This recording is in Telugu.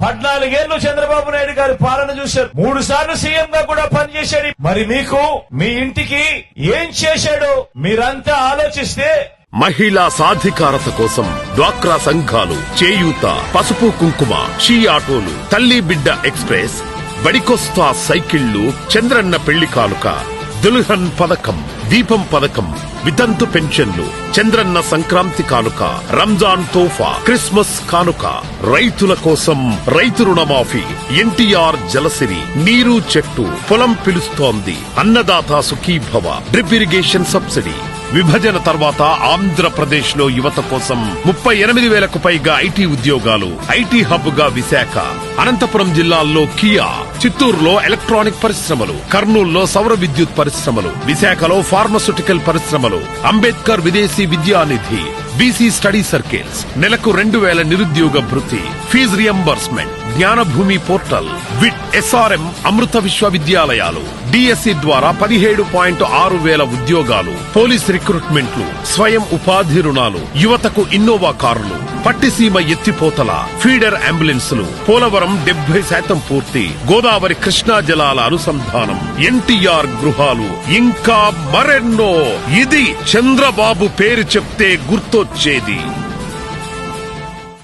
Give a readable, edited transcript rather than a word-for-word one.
14 ఏళ్లు చంద్రబాబు నాయుడు గారి పాలన చూశారు. 3 సార్లు సీఎం గా కూడా పనిచేశాడు. మరి మీకు మీ ఇంటికి ఏం చేశాడో మీరంతా ఆలోచిస్తే మహిళా సాధికారత కోసం డ్వాక్రా సంఘాలు, చేయూత, పసుపు కుంకుమ, షీ ఆటోలు, తల్లి బిడ్డ ఎక్స్ప్రెస్, బడికొస్తా సైకిళ్లు, చంద్రన్న పెళ్లి కానుక, దుల్హన్ పథకం, దీపం పథకం, వితంతు పెన్షన్లు, చంద్రన్న సంక్రాంతి కానుక, రంజాన్ తోఫా, క్రిస్మస్ కానుక, రైతుల కోసం రైతు రుణమాఫీ, ఎన్టీఆర్ జలసిరి, నీరు చెట్టు, పొలం పిలుస్తోంది, Annadata Sukhibhava, drip irrigation subsidy. విభజన తర్వాత ఆంధ్రప్రదేశ్ లో యువత కోసం 38,000కు పైగా ఐటీ ఉద్యోగాలు. ఐటీ హబ్ గా విశాఖ, అనంతపురం జిల్లాల్లో కియా, చిత్తూరులో ఎలక్ట్రానిక్ పరిశ్రమలు, కర్నూలులో సౌర విద్యుత్ పరిశ్రమలు, విశాఖలో ఫార్మస్యూటికల్ పరిశ్రమలు, అంబేద్కర్ విదేశీ విద్యానిధి, బీసీ స్టడీ సర్కిల్స్, నెలకు 2,000 నిరుద్యోగ భృతి, fee reimbursement, Gnanabhoomi portal, VIT, SRM, అమృత విశ్వవిద్యాలయాలు, డిఎస్సి ద్వారా 17.6 ఉద్యోగాలు, పోలీస్ రిక్రూట్మెంట్లు, స్వయం ఉపాధి రుణాలు, యువతకు ఇన్నోవా కార్లు, పట్టిసీమ ఎత్తిపోతల, ఫీడర్ అంబులెన్సులు, పోలవరం 70% పూర్తి, గోదావరి కృష్ణా జలాల అనుసంధానం, ఎన్టీఆర్ గృహాలు, ఇంకా మరెన్నో. ఇది చంద్రబాబు పేరు చెప్తే గుర్తొచ్చేది.